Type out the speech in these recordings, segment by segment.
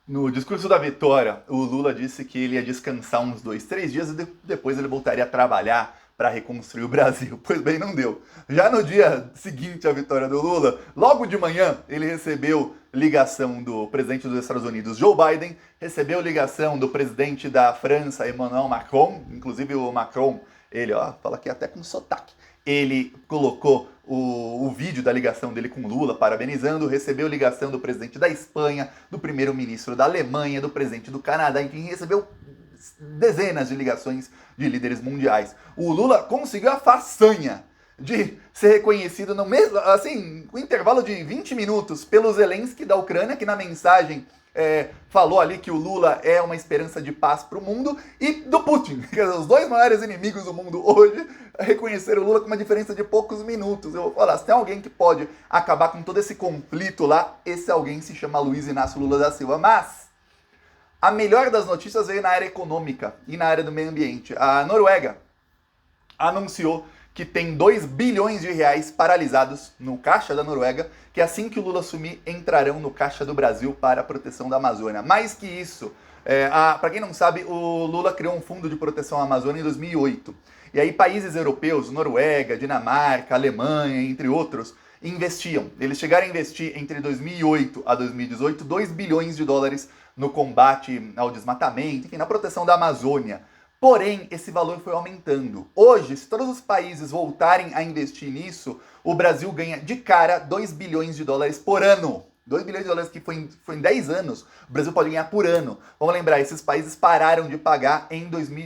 No discurso da vitória, o Lula disse que ele ia descansar uns 2, 3 dias e depois ele voltaria a trabalhar para reconstruir o Brasil. Pois bem, não deu. Já no dia seguinte à vitória do Lula, logo de manhã, ele recebeu ligação do presidente dos Estados Unidos, Joe Biden, recebeu ligação do presidente da França, Emmanuel Macron, inclusive o Macron, ele fala aqui até com sotaque. Ele colocou o vídeo da ligação dele com Lula, parabenizando, recebeu ligação do presidente da Espanha, do primeiro-ministro da Alemanha, do presidente do Canadá, enfim, recebeu dezenas de ligações de líderes mundiais. O Lula conseguiu a façanha de ser reconhecido no mesmo, assim, com um intervalo de 20 minutos pelo Zelensky da Ucrânia, que na mensagem falou ali que o Lula é uma esperança de paz para o mundo, e do Putin, que os dois maiores inimigos do mundo hoje, reconheceram o Lula com uma diferença de poucos minutos. Eu vou falar, se tem alguém que pode acabar com todo esse conflito lá, esse alguém se chama Luiz Inácio Lula da Silva. Mas a melhor das notícias veio na área econômica e na área do meio ambiente. A Noruega anunciou que tem 2 bilhões de reais paralisados no caixa da Noruega, que assim que o Lula assumir, entrarão no caixa do Brasil para a proteção da Amazônia. Mais que isso, para quem não sabe, o Lula criou um fundo de proteção à Amazônia em 2008. E aí países europeus, Noruega, Dinamarca, Alemanha, entre outros, investiam. Eles chegaram a investir entre 2008 a 2018 2 bilhões de dólares no combate ao desmatamento, enfim, na proteção da Amazônia. Porém, esse valor foi aumentando. Hoje, se todos os países voltarem a investir nisso, o Brasil ganha de cara 2 bilhões de dólares por ano. 2 bilhões de dólares que foi em 10 anos, o Brasil pode ganhar por ano. Vamos lembrar, esses países pararam de pagar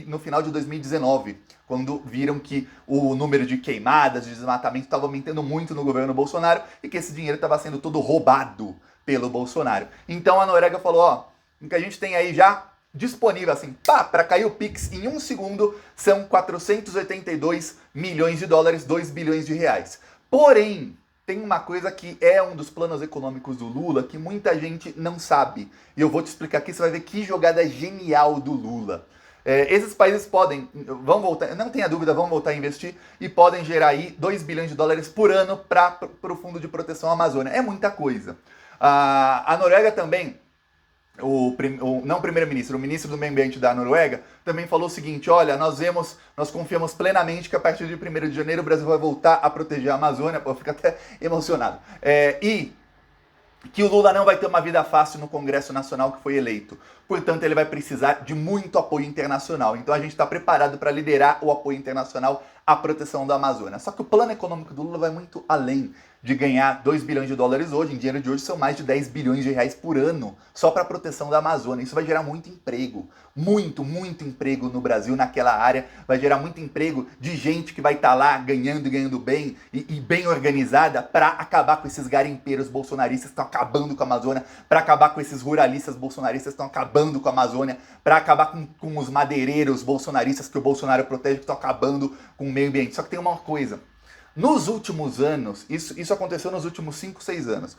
no final de 2019, quando viram que o número de queimadas, de desmatamento estava aumentando muito no governo Bolsonaro e que esse dinheiro estava sendo todo roubado pelo Bolsonaro. Então a Noruega falou, o que a gente tem aí já disponível assim, para cair o Pix em um segundo, são 482 milhões de dólares, 2 bilhões de reais. Porém, tem uma coisa que é um dos planos econômicos do Lula que muita gente não sabe. E eu vou te explicar aqui, você vai ver que jogada genial do Lula. Esses países vão voltar, não tenha dúvida, vão voltar a investir e podem gerar aí 2 bilhões de dólares por ano para o Fundo de Proteção à Amazônia. É muita coisa. A Noruega também, não o primeiro-ministro, o ministro do meio ambiente da Noruega, também falou o seguinte, olha, nós confiamos plenamente que a partir de 1º de janeiro o Brasil vai voltar a proteger a Amazônia, eu fico até emocionado, e que o Lula não vai ter uma vida fácil no Congresso Nacional que foi eleito. Portanto, ele vai precisar de muito apoio internacional. Então a gente está preparado para liderar o apoio internacional à proteção da Amazônia. Só que o plano econômico do Lula vai muito além de ganhar 2 bilhões de dólares hoje. Em dinheiro de hoje são mais de 10 bilhões de reais por ano só para a proteção da Amazônia. Isso vai gerar muito emprego. Muito, muito emprego no Brasil, naquela área. Vai gerar muito emprego de gente que vai estar lá ganhando e ganhando bem e bem organizada para acabar com esses garimpeiros bolsonaristas que estão acabando com a Amazônia, para acabar com esses ruralistas bolsonaristas que estão acabando com a Amazônia, para acabar com os madeireiros bolsonaristas que o Bolsonaro protege, que estão acabando com o meio ambiente. Só que tem uma coisa. Nos últimos anos, isso aconteceu nos últimos 5, 6 anos,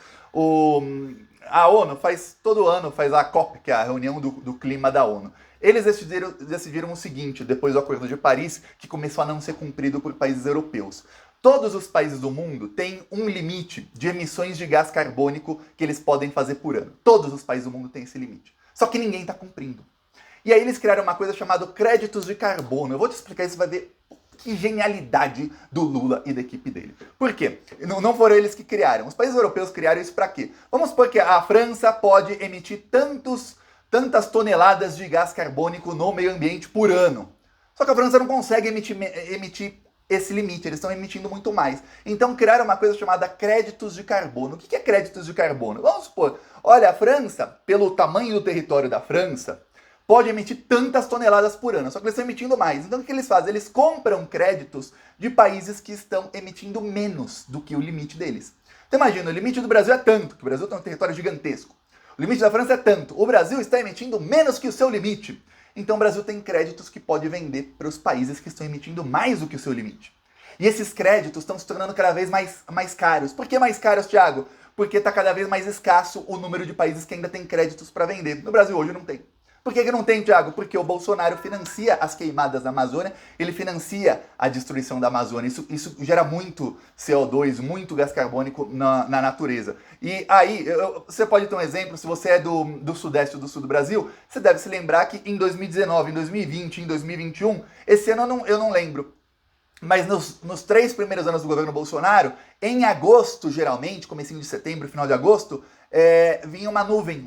a ONU todo ano faz a COP, que é a reunião do clima da ONU. Eles decidiram o seguinte, depois do Acordo de Paris, que começou a não ser cumprido por países europeus. Todos os países do mundo têm um limite de emissões de gás carbônico que eles podem fazer por ano. Todos os países do mundo têm esse limite. Só que ninguém está cumprindo. E aí eles criaram uma coisa chamada créditos de carbono. Eu vou te explicar isso, você vai ver que genialidade do Lula e da equipe dele. Por quê? Não foram eles que criaram. Os países europeus criaram isso para quê? Vamos supor que a França pode emitir tantas toneladas de gás carbônico no meio ambiente por ano. Só que a França não consegue emitir esse limite, eles estão emitindo muito mais. Então criaram uma coisa chamada créditos de carbono. O que é créditos de carbono? Vamos supor, olha, a França, pelo tamanho do território da França, pode emitir tantas toneladas por ano, só que eles estão emitindo mais. Então o que eles fazem? Eles compram créditos de países que estão emitindo menos do que o limite deles. Então imagina, o limite do Brasil é tanto, que o Brasil tem um território gigantesco. O limite da França é tanto, o Brasil está emitindo menos que o seu limite. Então o Brasil tem créditos que pode vender para os países que estão emitindo mais do que o seu limite. E esses créditos estão se tornando cada vez mais caros. Por que mais caros, Thiago? Porque está cada vez mais escasso o número de países que ainda tem créditos para vender. No Brasil hoje não tem. Por que não tem, Thiago? Porque o Bolsonaro financia as queimadas da Amazônia, ele financia a destruição da Amazônia. Isso gera muito CO2, muito gás carbônico na natureza. E aí, você pode ter um exemplo, se você é do Sudeste ou do Sul do Brasil, você deve se lembrar que em 2019, em 2020, em 2021, esse ano eu não lembro, mas nos 3 primeiros anos do governo Bolsonaro, em agosto, geralmente, comecinho de setembro, final de agosto, vinha uma nuvem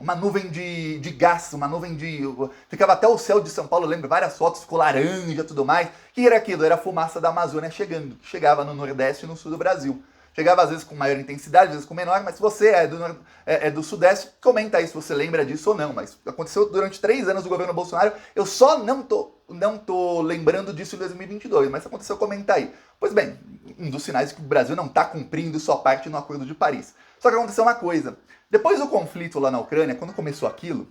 de gás, uma nuvem de... Ficava até o céu de São Paulo, eu lembro, várias fotos, ficou laranja e tudo mais. O que era aquilo? Era a fumaça da Amazônia chegando, que chegava no Nordeste e no Sul do Brasil. Chegava às vezes com maior intensidade, às vezes com menor, mas se você é do Sudeste, comenta aí se você lembra disso ou não. Mas aconteceu durante 3 anos do governo Bolsonaro, eu só não tô lembrando disso em 2022, mas se aconteceu, comenta aí. Pois bem, um dos sinais de que o Brasil não está cumprindo sua parte no Acordo de Paris. Só que aconteceu uma coisa, depois do conflito lá na Ucrânia, quando começou aquilo,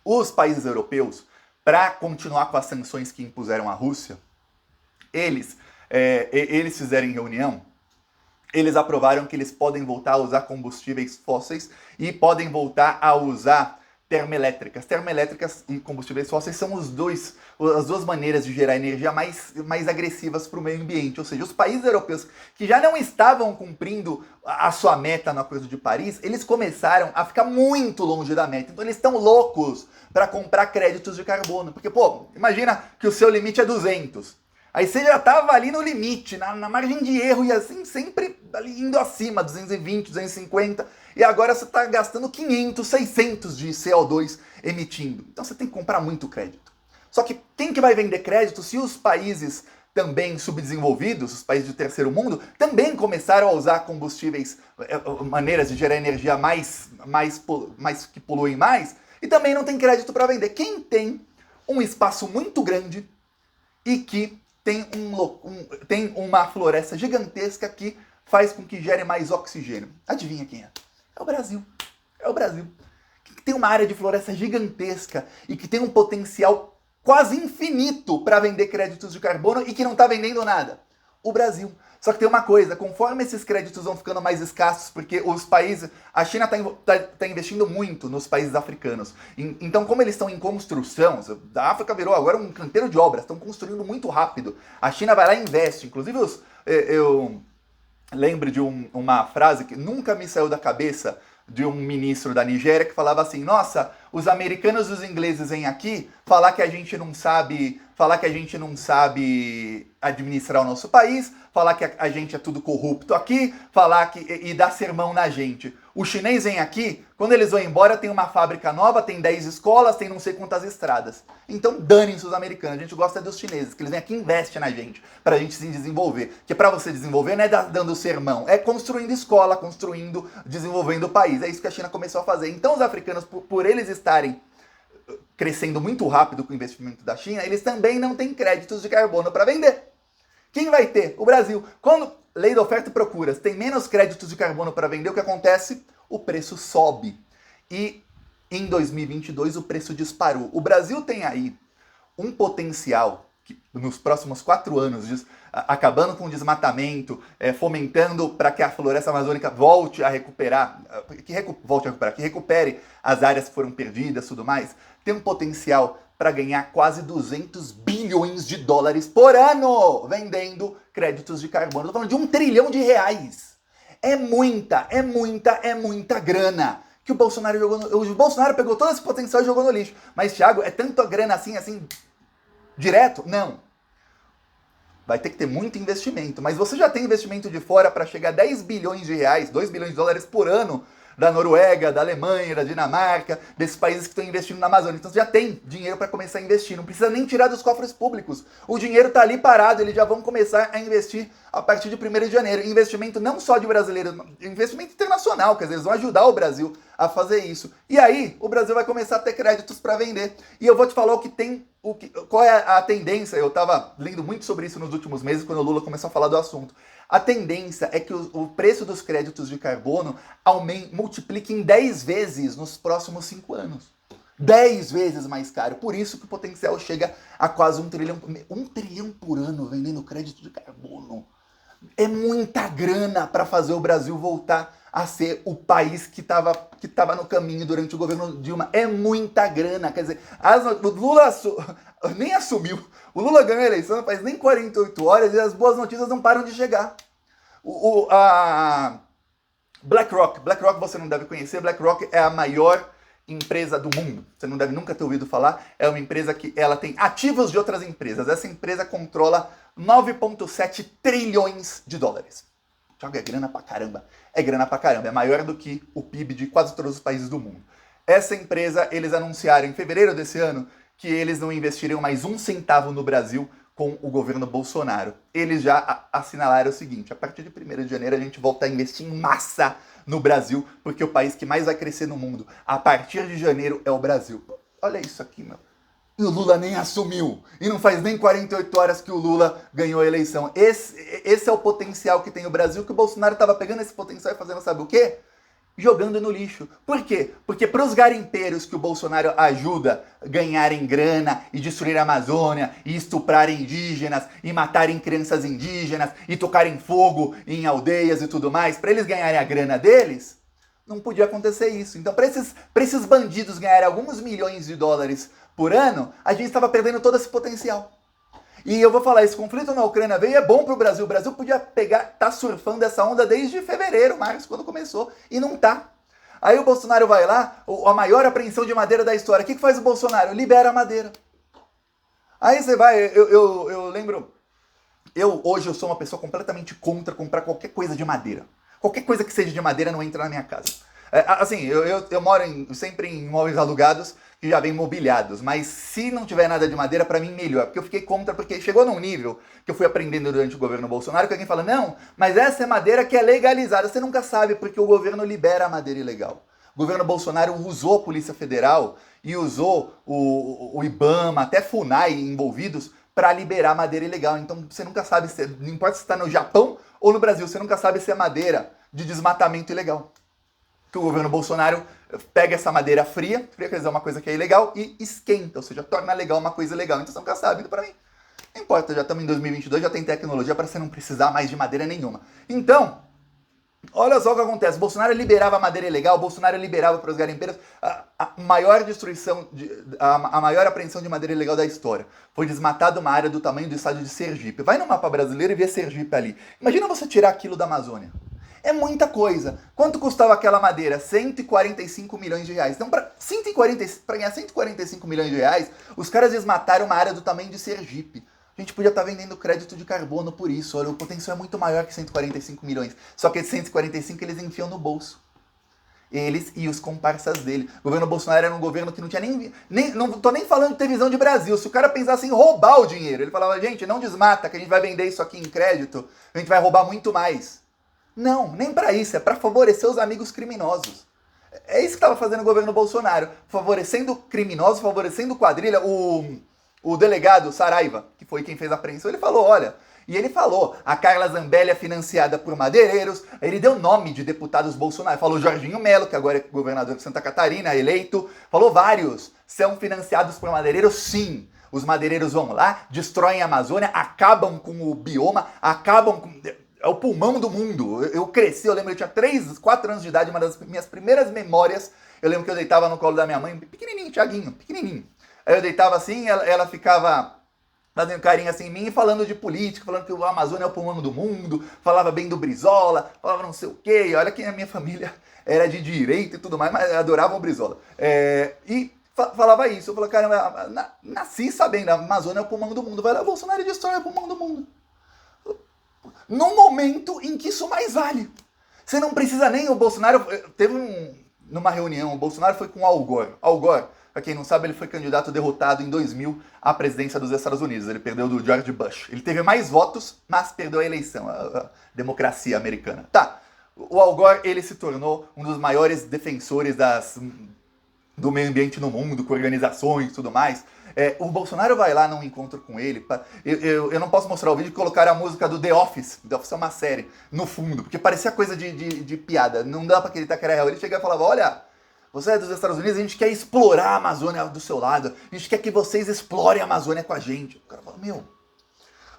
os países europeus, para continuar com as sanções que impuseram à Rússia, eles fizeram reunião. Eles aprovaram que eles podem voltar a usar combustíveis fósseis e podem voltar a usar termoelétricas. Termoelétricas e combustíveis fósseis são as duas maneiras de gerar energia mais agressivas para o meio ambiente. Ou seja, os países europeus que já não estavam cumprindo a sua meta no Acordo de Paris, eles começaram a ficar muito longe da meta. Então eles estão loucos para comprar créditos de carbono. Porque, imagina que o seu limite é 200. Aí você já estava ali no limite, na margem de erro, e assim sempre ali indo acima, 220, 250, e agora você está gastando 500, 600 de CO2 emitindo. Então você tem que comprar muito crédito. Só que quem que vai vender crédito se os países também subdesenvolvidos, os países do terceiro mundo, também começaram a usar combustíveis, maneiras de gerar energia mais que poluem mais, e também não tem crédito para vender. Quem tem um espaço muito grande e que tem uma floresta gigantesca que faz com que gere mais oxigênio. Adivinha quem é? É o Brasil. É o Brasil. Que tem uma área de floresta gigantesca e que tem um potencial quase infinito para vender créditos de carbono e que não está vendendo nada. O Brasil. Só que tem uma coisa, conforme esses créditos vão ficando mais escassos, porque os países... A China tá investindo muito nos países africanos. Então, como eles estão em construção, a África virou agora um canteiro de obras, estão construindo muito rápido. A China vai lá e investe. Inclusive, eu lembro de uma frase que nunca me saiu da cabeça, de um ministro da Nigéria que falava assim: nossa, os americanos e os ingleses vêm aqui falar que a gente não sabe administrar o nosso país, falar que a gente é tudo corrupto aqui, e dar sermão na gente. O chinês vem aqui, quando eles vão embora tem uma fábrica nova, tem 10 escolas, tem não sei quantas estradas. Então danem-se os americanos, a gente gosta dos chineses, que eles vêm aqui e investem na gente, pra gente se desenvolver. Que pra você desenvolver não é dando sermão, é construindo escola, desenvolvendo o país. É isso que a China começou a fazer. Então os africanos, por eles estarem crescendo muito rápido com o investimento da China, eles também não têm créditos de carbono para vender. Quem vai ter? O Brasil. Quando lei da oferta e procura tem menos créditos de carbono para vender, o que acontece? O preço sobe. E em 2022 o preço disparou. O Brasil tem aí um potencial que, nos próximos 4 anos, acabando com o desmatamento, fomentando para que a floresta amazônica volte a recuperar, que recupere as áreas que foram perdidas e tudo mais, tem um potencial para ganhar quase 200 bilhões de dólares por ano vendendo créditos de carbono. Estou falando de R$1 trilhão. É muita grana que o Bolsonaro jogou o Bolsonaro pegou todo esse potencial e jogou no lixo. Mas, Thiago, é tanta grana assim, direto? Não. Vai ter que ter muito investimento. Mas você já tem investimento de fora para chegar a 10 bilhões de reais, 2 bilhões de dólares por ano, da Noruega, da Alemanha, da Dinamarca, desses países que estão investindo na Amazônia. Então você já tem dinheiro para começar a investir, não precisa nem tirar dos cofres públicos. O dinheiro está ali parado, eles já vão começar a investir a partir de 1º de janeiro. Investimento não só de brasileiros, investimento internacional, que às vezes vão ajudar o Brasil a fazer isso. E aí o Brasil vai começar a ter créditos para vender. E eu vou te falar qual é a tendência. Eu estava lendo muito sobre isso nos últimos meses, quando o Lula começou a falar do assunto. A tendência é que o preço dos créditos de carbono multiplique em 10 vezes nos próximos 5 anos. 10 vezes mais caro. Por isso que o potencial chega a quase 1 trilhão. 1 trilhão por ano vendendo crédito de carbono. É muita grana para fazer o Brasil voltar a ser o país que estava no caminho durante o governo Dilma. É muita grana. Quer dizer, o Lula nem assumiu. O Lula ganhou a eleição não faz nem 48 horas e as boas notícias não param de chegar. A BlackRock você não deve conhecer. BlackRock é a maior empresa do mundo. Você não deve nunca ter ouvido falar. É uma empresa que ela tem ativos de outras empresas. Essa empresa controla 9,7 trilhões de dólares. Joga grana pra caramba. É grana pra caramba. É maior do que o PIB de quase todos os países do mundo. Essa empresa, eles anunciaram em fevereiro desse ano que eles não investiriam mais um centavo no Brasil com o governo Bolsonaro. Eles já assinalaram o seguinte: a partir de 1º de janeiro a gente volta a investir em massa no Brasil, porque o país que mais vai crescer no mundo a partir de janeiro é o Brasil. Olha isso aqui, meu. E o Lula nem assumiu. E não faz nem 48 horas que o Lula ganhou a eleição. Esse é o potencial que tem o Brasil, que o Bolsonaro estava pegando esse potencial e fazendo sabe o quê? Jogando no lixo. Por quê? Porque para os garimpeiros que o Bolsonaro ajuda a ganharem grana e destruir a Amazônia, e estuprarem indígenas, e matarem crianças indígenas, e tocarem fogo em aldeias e tudo mais, para eles ganharem a grana deles, não podia acontecer isso. Então, para esses bandidos ganharem alguns milhões de dólares por ano, a gente estava perdendo todo esse potencial. E eu vou falar, esse conflito na Ucrânia veio, é bom pro Brasil. O Brasil podia tá surfando essa onda desde fevereiro, março, quando começou, e não tá. Aí o Bolsonaro vai lá, a maior apreensão de madeira da história. O que faz o Bolsonaro? Libera a madeira. Aí você vai, eu lembro, hoje eu sou uma pessoa completamente contra comprar qualquer coisa de madeira. Qualquer coisa que seja de madeira não entra na minha casa. Assim, eu moro sempre em imóveis alugados que já vêm mobiliados, mas se não tiver nada de madeira, pra mim melhor, porque eu fiquei contra, porque chegou num nível que eu fui aprendendo durante o governo Bolsonaro, que alguém fala, não, mas essa é madeira que é legalizada. Você nunca sabe, porque o governo libera a madeira ilegal. O governo Bolsonaro usou a Polícia Federal e usou o IBAMA, até FUNAI envolvidos, para liberar madeira ilegal. Então você nunca sabe, não importa se está no Japão ou no Brasil, você nunca sabe se é madeira de desmatamento ilegal. Que o governo Bolsonaro pega essa madeira fria, quer dizer, uma coisa que é ilegal, e esquenta, ou seja, torna legal uma coisa legal. Então você nunca sabe, então pra mim, não importa, já estamos em 2022, já tem tecnologia para você não precisar mais de madeira nenhuma. Então, olha só o que acontece, Bolsonaro liberava madeira ilegal, Bolsonaro liberava para os garimpeiros a maior destruição, a maior apreensão de madeira ilegal da história. Foi desmatada uma área do tamanho do estado de Sergipe. Vai no mapa brasileiro e vê Sergipe ali. Imagina você tirar aquilo da Amazônia. É muita coisa. Quanto custava aquela madeira? 145 milhões de reais. Então, para ganhar 145 milhões de reais, os caras desmataram uma área do tamanho de Sergipe. A gente podia estar vendendo crédito de carbono por isso. Olha, o potencial é muito maior que 145 milhões. Só que esses 145 eles enfiam no bolso. Eles e os comparsas dele. O governo Bolsonaro era um governo que não tinha não tô nem falando de ter visão de Brasil. Se o cara pensasse em roubar o dinheiro, ele falava, gente, não desmata, que a gente vai vender isso aqui em crédito, a gente vai roubar muito mais. Não, nem para isso, é para favorecer os amigos criminosos. É isso que estava fazendo o governo Bolsonaro, favorecendo criminosos, favorecendo quadrilha. O delegado Saraiva, que foi quem fez a apreensão, ele falou, olha, e ele falou, a Carla Zambelli é financiada por madeireiros, ele deu nome de deputados Bolsonaro, falou Jorginho Melo, que agora é governador de Santa Catarina, eleito, falou vários, são financiados por madeireiros, sim. Os madeireiros vão lá, destroem a Amazônia, acabam com o bioma, acabam com... É o pulmão do mundo. Eu cresci, eu lembro, eu tinha 3, 4 anos de idade, uma das minhas primeiras memórias, eu lembro que eu deitava no colo da minha mãe, pequenininho, Thiaguinho, pequenininho. Aí eu deitava assim, ela ficava fazendo carinho assim em mim, falando de política, falando que o Amazônia é o pulmão do mundo, falava bem do Brizola, falava não sei o quê, olha que a minha família era de direita e tudo mais, mas adoravam o Brizola. E falava isso, eu falava, caramba, nasci sabendo, a Amazônia é o pulmão do mundo, vai lá, Bolsonaro destrói o pulmão do mundo. No momento em que isso mais vale. Você não precisa nem... O Bolsonaro... Numa reunião, o Bolsonaro foi com o Al Gore. Al Gore, pra quem não sabe, ele foi candidato derrotado em 2000 à presidência dos Estados Unidos. Ele perdeu do George Bush. Ele teve mais votos, mas perdeu a eleição. A democracia americana. Tá. O Al Gore, ele se tornou um dos maiores defensores do meio ambiente no mundo, com organizações e tudo mais. O Bolsonaro vai lá num encontro com ele. Eu não posso mostrar o vídeo e colocar a música do The Office. The Office é uma série, no fundo, porque parecia coisa de piada. Não dá pra acreditar que era real. Ele chegava e falava, olha, você é dos Estados Unidos, a gente quer explorar a Amazônia do seu lado. A gente quer que vocês explorem a Amazônia com a gente. O cara fala, meu,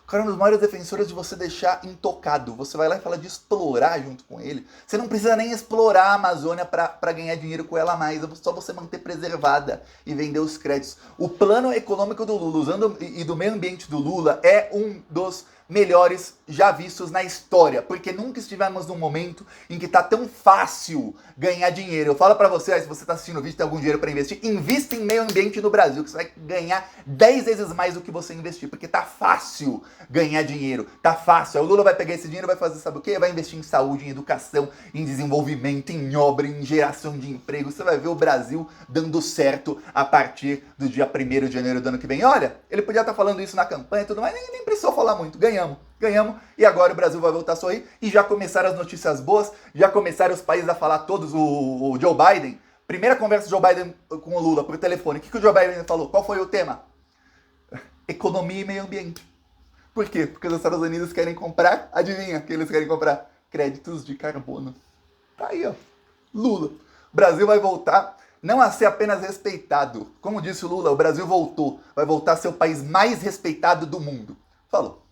cara é um dos maiores defensores de você deixar intocado. Você vai lá e fala de explorar junto com ele. Você não precisa nem explorar a Amazônia para ganhar dinheiro com ela mais. É só você manter preservada e vender os créditos. O plano econômico do Lula e do meio ambiente do Lula é um dos melhores já vistos na história, porque nunca estivemos num momento em que tá tão fácil ganhar dinheiro. Eu falo pra você, se você tá assistindo o vídeo e tem algum dinheiro pra investir, invista em meio ambiente no Brasil, que você vai ganhar 10 vezes mais do que você investir, porque tá fácil ganhar dinheiro, tá fácil. Aí o Lula vai pegar esse dinheiro e vai fazer, sabe o quê? Vai investir em saúde, em educação, em desenvolvimento, em obra, em geração de emprego. Você vai ver o Brasil dando certo a partir do dia 1º de janeiro do ano que vem. Olha, ele podia estar falando isso na campanha e tudo mais, nem precisou falar muito. Ganhamos, e agora o Brasil vai voltar a sorrir, e já começaram as notícias boas, já começaram os países a falar todos, o Joe Biden, primeira conversa do Joe Biden com o Lula por telefone, o que o Joe Biden falou? Qual foi o tema? Economia e meio ambiente. Por quê? Porque os Estados Unidos querem comprar, adivinha o que eles querem comprar? Créditos de carbono. Tá aí, ó, Lula. O Brasil vai voltar não a ser apenas respeitado, como disse o Lula, o Brasil voltou, vai voltar a ser o país mais respeitado do mundo. Falou.